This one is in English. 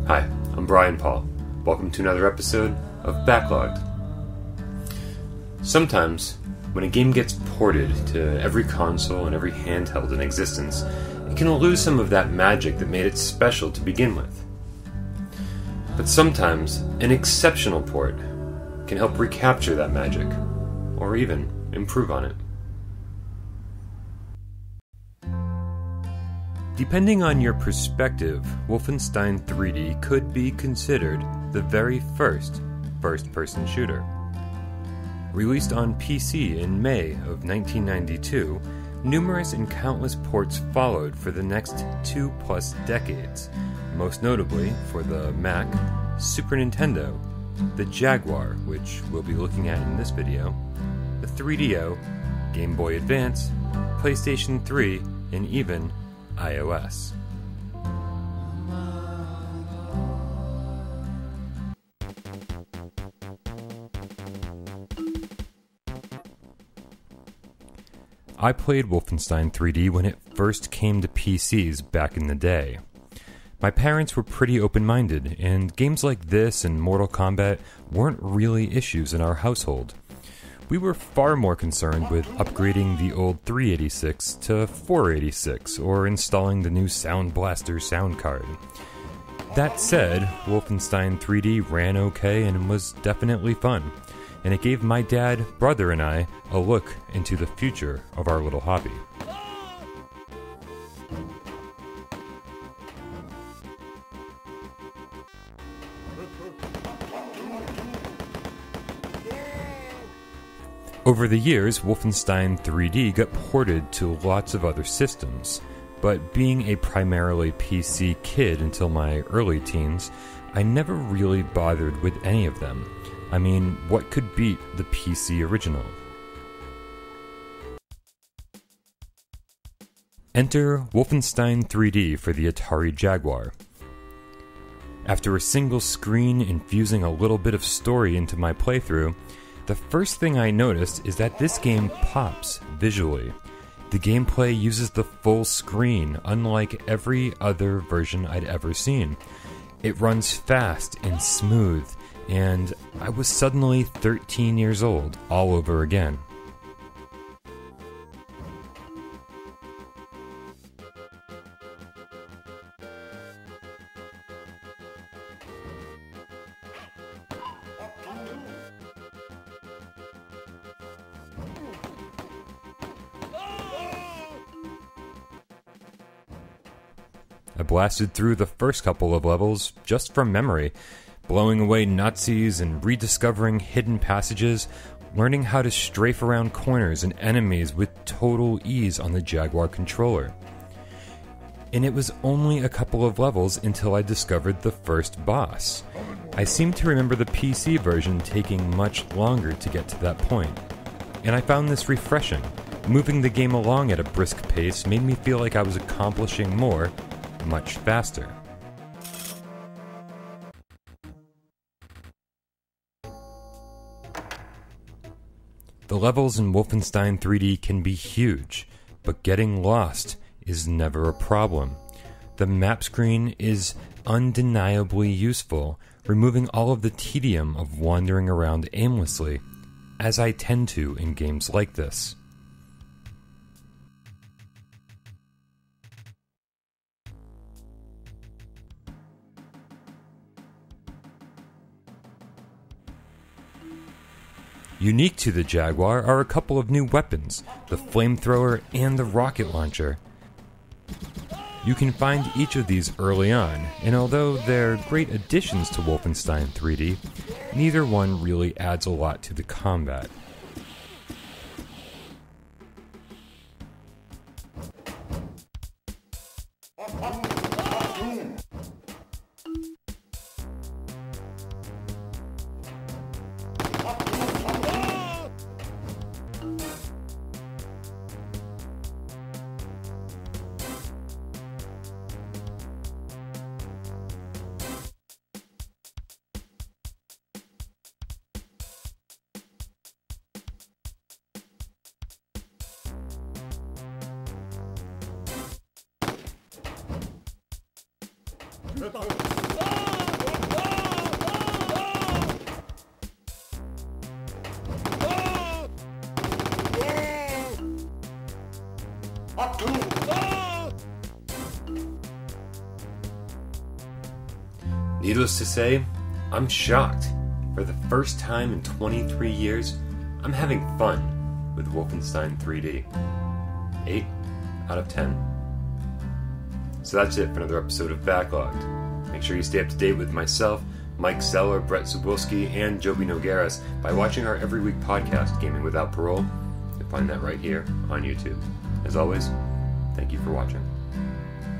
Hi, I'm Bryan Paul. Welcome to another episode of Backlogged. Sometimes, when a game gets ported to every console and every handheld in existence, it can lose some of that magic that made it special to begin with. But sometimes, an exceptional port can help recapture that magic, or even improve on it. Depending on your perspective, Wolfenstein 3D could be considered the very first-person shooter. Released on PC in May of 1992, numerous and countless ports followed for the next 2+ decades, most notably for the Mac, Super Nintendo, the Jaguar, which we'll be looking at in this video, the 3DO, Game Boy Advance, PlayStation 3, and even iOS. I played Wolfenstein 3D when it first came to PCs back in the day. My parents were pretty open-minded, and games like this and Mortal Kombat weren't really issues in our household. We were far more concerned with upgrading the old 386 to 486 or installing the new Sound Blaster sound card. That said, Wolfenstein 3D ran okay and was definitely fun, and it gave my dad, brother, and I a look into the future of our little hobby. Over the years, Wolfenstein 3D got ported to lots of other systems, but being a primarily PC kid until my early teens, I never really bothered with any of them. I mean, what could beat the PC original? Enter Wolfenstein 3D for the Atari Jaguar. After a single screen infusing a little bit of story into my playthrough, the first thing I noticed is that this game pops visually. The gameplay uses the full screen, unlike every other version I'd ever seen. It runs fast and smooth, and I was suddenly 13 years old all over again. I blasted through the first couple of levels just from memory, blowing away Nazis and rediscovering hidden passages, learning how to strafe around corners and enemies with total ease on the Jaguar controller. And it was only a couple of levels until I discovered the first boss. I seem to remember the PC version taking much longer to get to that point, and I found this refreshing. Moving the game along at a brisk pace made me feel like I was accomplishing more much faster. The levels in Wolfenstein 3D can be huge, but getting lost is never a problem. The map screen is undeniably useful, removing all of the tedium of wandering around aimlessly, as I tend to in games like this. Unique to the Jaguar are a couple of new weapons, the flamethrower and the rocket launcher. You can find each of these early on, and although they're great additions to Wolfenstein 3D, neither one really adds a lot to the combat. Needless to say, I'm shocked. For the first time in 23 years, I'm having fun with Wolfenstein 3D. 8 out of 10. So that's it for another episode of Backlogged. Make sure you stay up to date with myself, Mike Zeller, Brett Subulski, and Joby Nogueras by watching our every week podcast, Gaming Without Parole. You'll find that right here on YouTube. As always, thank you for watching.